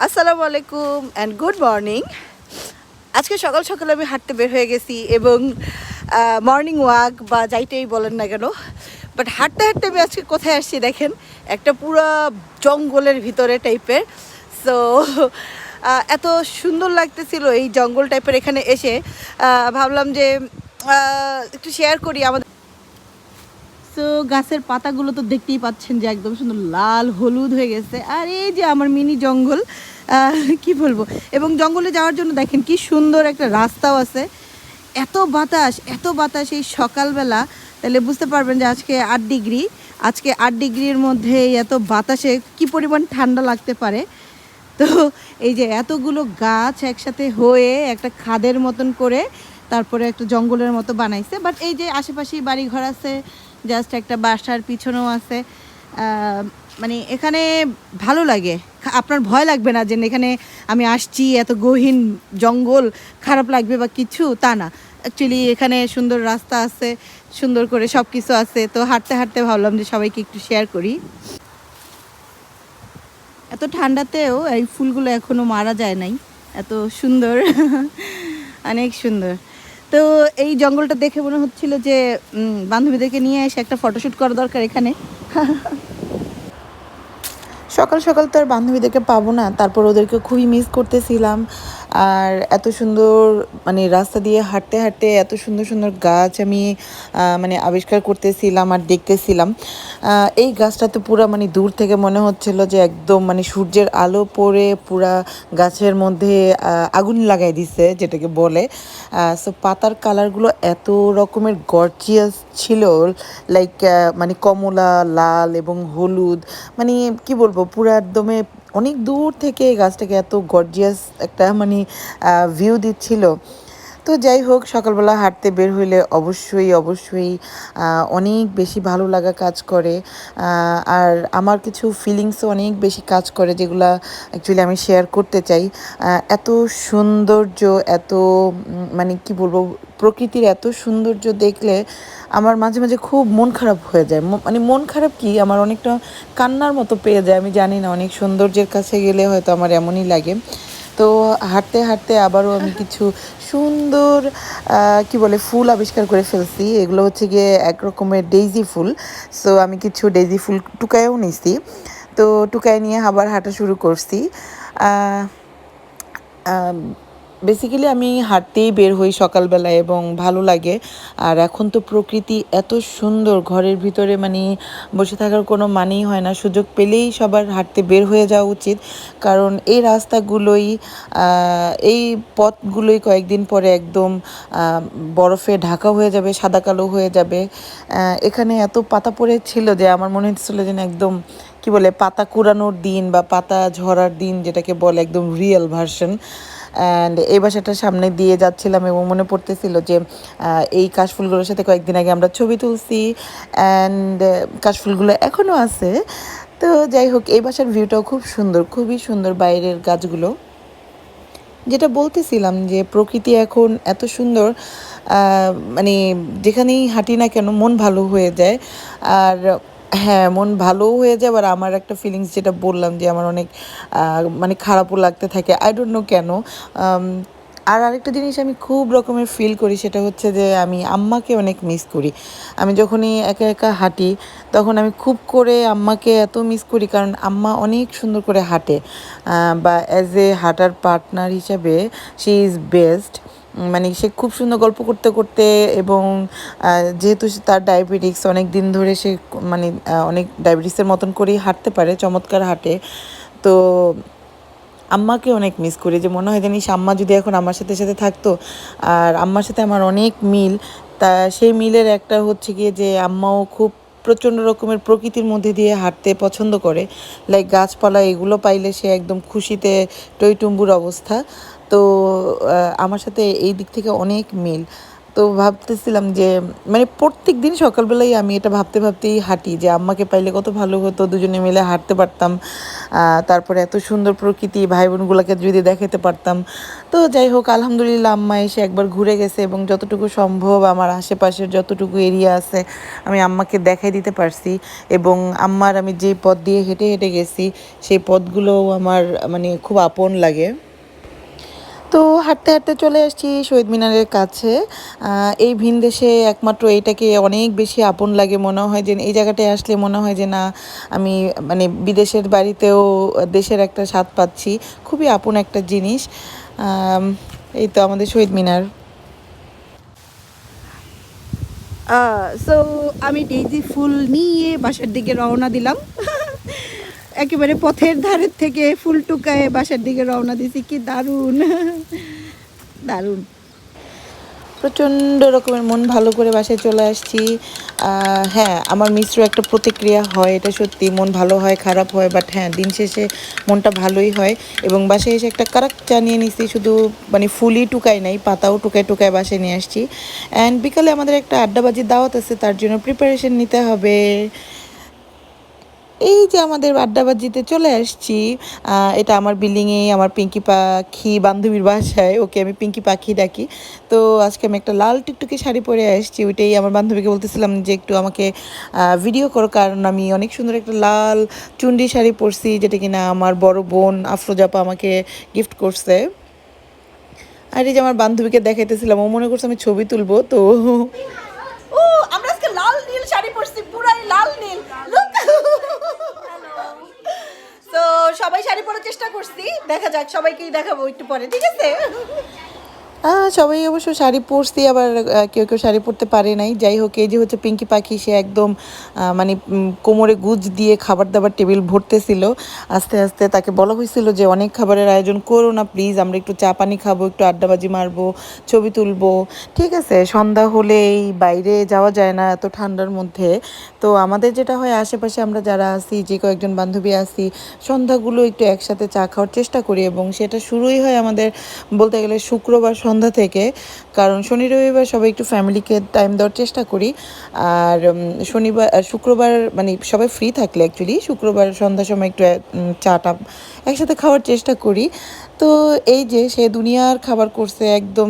আসসালামু আলাইকুম and good morning. আজকে সকাল সকালে আমি হাঁটতে বের হয়ে গেছি এবং মর্নিং ওয়াক বা যাইতেই বলেন না কেন, বাট হাঁটতে হাঁটতে আমি আজকে কোথায় আসছি দেখেন, একটা পুরো জঙ্গলের ভিতরে টাইপের। সো এত সুন্দর লাগতেছিল এই জঙ্গল টাইপের এখানে এসে, ভাবলাম যে একটু শেয়ার করি আমাদের। তো গাছের পাতাগুলো তো দেখতেই পাচ্ছেন যে একদম সুন্দর লাল হলুদ হয়ে গেছে, আর এই যে আমার মিনি জঙ্গল, কি বলবো। এবং জঙ্গলে যাওয়ার জন্য দেখেন কি সুন্দর একটা রাস্তাও আছে। এত বাতাস এই সকালবেলা, তাহলে বুঝতে পারবেন যে আজকে 8 ডিগ্রির মধ্যে এত বাতাসে কি পরিমাণ ঠান্ডা লাগতে পারে। তো এই যে এতগুলো গাছ একসাথে হয়ে একটা খাদের মতন করে তারপরে একটা জঙ্গলের মতো বানাইছে। বাট এই যে আশেপাশেই বাড়ি ঘর আছে, জাস্ট একটা বাসার পিছনেও আছে। মানে এখানে ভালো লাগে, আপনার ভয় লাগবে না যে এখানে আমি আসছি এত গহীন জঙ্গল, খারাপ লাগবে বা কিছু তা না। অ্যাকচুয়ালি এখানে সুন্দর রাস্তা আছে, সুন্দর করে সব কিছু আছে। তো হাঁটতে হাঁটতে ভাবলাম যে সবাইকে একটু শেয়ার করি। এত ঠান্ডাতেও এই ফুলগুলো এখনও মারা যায় নাই, এত সুন্দর অনেক সুন্দর। তো এই জঙ্গলটা দেখে মনে হচ্ছিল যে বান্ধবীদেরকে নিয়ে এসে একটা ফটোশ্যুট করা দরকার এখানে। সকাল সকাল তো আর বান্ধবীদেরকে পাবো না, তারপর ওদেরকে খুবই মিস করতেছিলাম। আর এত সুন্দর মানে রাস্তা দিয়ে হাঁটতে হাঁটতে এত সুন্দর সুন্দর গাছ আমি মানে আবিষ্কার করতেছিলাম আর দেখতেছিলাম। এই গাছটা তো পুরো মানে দূর থেকে মনে হচ্ছিল যে একদম মানে সূর্যের আলো পড়ে পুরা গাছের মধ্যে আগুন লাগাই দিছে যেটাকে বলে। সো পাতার কালারগুলো এত রকমের গর্জিয়াস ছিল, লাইক মানে কমলা, লাল এবং হলুদ, মানে কি বলবো পুরো একদমে অনেক দূর থেকে এই গাছটাকে এত গর্জিয়াস একটা মানে ভিউ দিচ্ছিল। তো যাই হোক, সকালবেলা হাঁটতে বের হইলে অবশ্যই অনেক বেশি ভালো লাগা কাজ করে। আর আমার কিছু ফিলিংসও অনেক বেশি কাজ করে, যেগুলা অ্যাকচুয়ালি আমি শেয়ার করতে চাই। এত সৌন্দর্য, এত মানে কি বলবো, প্রকৃতির এত সৌন্দর্য দেখলে আমার মাঝে মাঝে খুব মন খারাপ হয়ে যায়। মানে মন খারাপ কি, আমার অনেকটা কান্নার মতো পেয়ে যায়। আমি জানি না, অনেক সৌন্দর্যের কাছে গেলে হয়তো আমার এমনই লাগে। তো হাঁটতে হাঁটতে আবারও আমি কিছু সুন্দর কি বলে ফুল আবিষ্কার করে ফেলছি। এগুলো হচ্ছে গিয়ে এক রকমের ডেইজি ফুল। সো আমি কিছু ডেইজি ফুল টুকায়ও নিছি। তো টুকায় নিয়ে আবার হাঁটা শুরু করছি। বেসিক্যালি আমি হাঁটতেই বের হই সকালবেলায় এবং ভালো লাগে। আর এখন তো প্রকৃতি এত সুন্দর, ঘরের ভিতরে মানে বসে থাকার কোনো মানেই হয় না। সুযোগ পেলেই সবার হাঁটতে বের হয়ে যাওয়া উচিত, কারণ এই রাস্তাগুলোই এই পথগুলোই কয়েকদিন পরে একদম বরফে ঢাকা হয়ে যাবে, সাদা কালো হয়ে যাবে। এখানে এত পাতা পড়েছিল যে আমার মনে হচ্ছিল যেন একদম কি বলে পাতা কুড়ানোর দিন বা পাতা ঝরার দিন, যেটাকে বলে একদম রিয়েল ভার্সন। অ্যান্ড এই বাসাটার সামনে দিয়ে যাচ্ছিলাম এবং মনে পড়তেছিল যে এই কাশফুলগুলোর সাথে কয়েকদিন আগে আমরা ছবি তুলছি, অ্যান্ড কাশফুলগুলো এখনও আছে। তো যাই হোক, এই বাসার ভিউটাও খুব সুন্দর, খুবই সুন্দর, বাইরের গাছগুলো। যেটা বলতেছিলাম যে প্রকৃতি এখন এত সুন্দর, মানে যেখানেই হাঁটি না কেন মন ভালো হয়ে যায়। আর হ্যাঁ, মন ভালোও হয়ে যায়। আর আমার একটা ফিলিংস যেটা বললাম যে আমার অনেক মানে খারাপও লাগতে থাকে, আই ডোন্ট নো কেন। আর আরেকটা জিনিস আমি খুব রকমের ফিল করি, সেটা হচ্ছে যে আমি আম্মাকে অনেক মিস করি। আমি যখনই একা একা হাঁটি তখন আমি খুব করে আম্মাকে এত মিস করি, কারণ আম্মা অনেক সুন্দর করে হাঁটে, বা অ্যাজ এ হাঁটার পার্টনার হিসাবে শি ইজ বেস্ট। মানে সে খুব সুন্দর গল্প করতে করতে, এবং যেহেতু তার ডায়াবেটিক্স অনেক দিন ধরে, সে মানে অনেক ডায়াবেটিসের মতন করেই হাঁটতে পারে, চমৎকার হাঁটে। তো আম্মাকে অনেক মিস করি, যে মনে হয় জানিস আম্মা যদি এখন আমার সাথে সাথে থাকতো। আর আম্মার সাথে আমার অনেক মিল। তা সেই মিলের একটা হচ্ছে গিয়ে যে আম্মাও খুব প্রচণ্ড রকমের প্রকৃতির মধ্যে দিয়ে হাঁটতে পছন্দ করে, লাইক গাছপালা এগুলো পাইলে সে একদম খুশিতে টইটুম্বুর অবস্থা। তো আমার সাথে এই দিক থেকে অনেক মিল। তো ভাবতেছিলাম যে মানে প্রত্যেক দিন সকালবেলায় আমি এটা ভাবতে ভাবতেই হাঁটি যে আম্মাকে পাইলে কত ভালো হতো, দুজনে মিলে হাঁটতে পারতাম। তারপরে এত সুন্দর প্রকৃতি ভাই বোনগুলোকে যদি দেখাতে পারতাম। তো যাই হোক, আলহামদুলিল্লাহ আম্মা এসে একবার ঘুরে গেছে এবং যতটুকু সম্ভব আমার আশেপাশের যতটুকু এরিয়া আছে আমি আম্মাকে দেখাই দিতে পারছি। এবং আম্মার আমি যে পথ দিয়ে হেঁটে হেঁটে গেছি সেই পথগুলোও আমার মানে খুব আপন লাগে। তো হাঁটতে হাঁটতে চলে আসছি শহীদ মিনারের কাছে। এই ভিনদেশে একমাত্র এইটাকে অনেক বেশি আপন লাগে, মনে হয় যে এই জায়গাটায় আসলে মনে হয় যে না, আমি মানে বিদেশের বাড়িতেও দেশের একটা স্বাদ পাচ্ছি। খুবই আপন একটা জিনিস। এই তো আমাদের শহীদ মিনার। সো আমি ডেইজি ফুল নিয়ে বাসার দিকে রওনা দিলাম। একেবারে পথের ধারের থেকে ফুল টুকায়ে বাসার দিকে রওনা দিছি, কি দারুণ দারুণ। প্রচণ্ড রকমের মন ভালো করে বাসায় চলে আসছি। হ্যাঁ, আমার মিশ্র একটা প্রতিক্রিয়া হয়, এটা সত্যি। মন ভালো হয়, খারাপ হয়, বাট হ্যাঁ, দিন শেষে মনটা ভালোই হয়। এবং বাসায় এসে একটা কারাক চা নিয়ে নিচ্ছি, শুধু মানে ফুলই টুকাই নাই, পাতাও টুকায় টুকায় বাসায় নিয়ে আসছি। অ্যান্ড বিকালে আমাদের একটা আড্ডাবাজির দাওয়াত আছে, তার জন্য প্রিপারেশন নিতে হবে। এই যে আমাদের আড্ডাবাজিতে চলে আসছি। এটা আমার বিল্ডিংয়ে আমার পিঙ্কি পাখি বান্ধবীর বাসায়, ওকে আমি পিঙ্কি পাখি ডাকি। তো আজকে আমি একটা লাল টুকটুকি শাড়ি পরে আসছি, ওইটাই আমার বান্ধবীকে বলতেছিলাম যে একটু আমাকে ভিডিও করো, কারণ আমি অনেক সুন্দর একটা লাল চুন্ডি শাড়ি পরছি, যেটা কিনা আমার বড় বোন আফরোজাপা আমাকে গিফট করছে। আর এই যে আমার বান্ধবীকে দেখাইতেছিলাম, ও মনে করছে আমি ছবি তুলবো তো। ও, আমরা আজকে লাল নীল শাড়ি পরছি, পুরাই লাল নীল। লুক, তো সবাই শাড়ি পরার চেষ্টা করছি, দেখা যাক, সবাইকেই দেখাবো একটু পরে, ঠিক আছে? সবাই অবশ্য শাড়ি পরছি, আবার কেউ কেউ শাড়ি পরতে পারে নাই। যাই হোক, এই যে হচ্ছে পিঙ্কি পাখি, সে একদম মানে কোমরে গুজ দিয়ে খাবার দাবার টেবিল ভরতেছিল। আস্তে আস্তে তাকে বলা হয়েছিল যে অনেক খাবারের আয়োজন করো না প্লিজ, আমরা একটু চা পানি খাবো, একটু আড্ডাবাজি মারবো, ছবি তুলবো। ঠিক আছে, সন্ধ্যা হলেই বাইরে যাওয়া যায় না এত ঠান্ডার মধ্যে। তো আমাদের যেটা হয়, আশেপাশে আমরা যারা আছি, যে কয়েকজন বান্ধবী আছি, সন্ধ্যাগুলো একটু একসাথে চা খাওয়ার চেষ্টা করি। এবং সেটা শুরুই হয় আমাদের বলতে গেলে শুক্রবার সন্ধ্যা থেকে, কারণ শনি রবিবার সবাই একটু ফ্যামিলিকে টাইম দেওয়ার চেষ্টা করি। আর শুক্রবার মানে সবাই ফ্রি থাকলে অ্যাকচুয়ালি শুক্রবার সন্ধ্যার সময় একটু চাটা একসাথে খাওয়ার চেষ্টা করি। তো এই যে সে দুনিয়ার খাবার করছে, একদম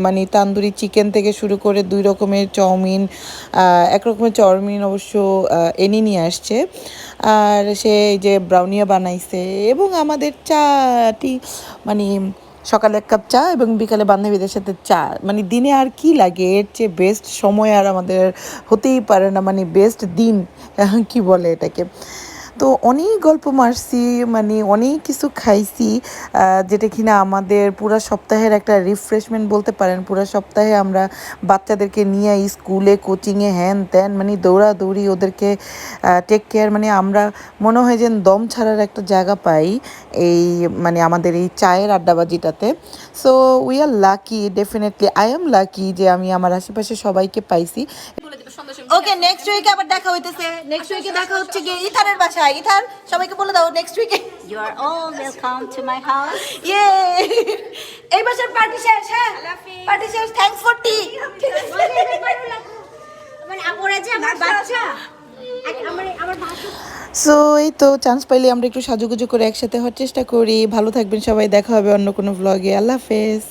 মানে তান্দুরি চিকেন থেকে শুরু করে 2 রকমের চাউমিন, এক রকমের চাউমিন অবশ্য এনে নিয়ে আসছে। আর সে এই যে ব্রাউনিয়া বানাইছে এবং আমাদের চাটি মানে সকালে 1 কাপ চা এবং বিকালে বান্ধবীদের সাথে চা, মানে দিনে আর কি লাগে, এর চেয়ে বেস্ট সময় আর আমাদের হতেই পারে না, মানে বেস্ট দিন কি বলে এটাকে। তো অনেক গল্প মারছি, মানে অনেক কিছু খাইছি, যেটা কিনা আমাদের পুরো সপ্তাহের একটা রিফ্রেশমেন্ট বলতে পারেন। পুরো সপ্তাহে আমরা বাচ্চাদেরকে নিয়ে স্কুলে কোচিংয়ে হ্যান ত্যান মানে দৌড়াদৌড়ি, ওদেরকে টেক কেয়ার, মানে আমরা মনে হয় যে দম ছাড়ার একটা জায়গা পাই এই মানে আমাদের এই চায়ের আড্ডাবাজিটাতে। So we are lucky, definitely I am lucky যে আমি আমার আশেপাশে সবাইকে পাইছি। ওকে, নেক্সট উইকে আবার দেখা হইতেছে। নেক্সট উইকে দেখা হচ্ছে গিয়ে ইথারের বাসায়। ইথার, সবাইকে বলে দাও নেক্সট উইকে You are all welcome to my house. ইয়ে, এই বছর পার্টি শেষ। হ্যাঁ, পার্টি শেষ, থ্যাঙ্কস ফর টি। মানে ওরা যে আমার বাচ্চা, আমার ভাষা। সো এই তো চান্স পাইলে আমরা একটু সাজুগুজু করে একসাথে হওয়ার চেষ্টা করি। ভালো থাকবেন সবাই, দেখা হবে অন্য কোনো ভ্লগে। আল্লাহ হাফেজ।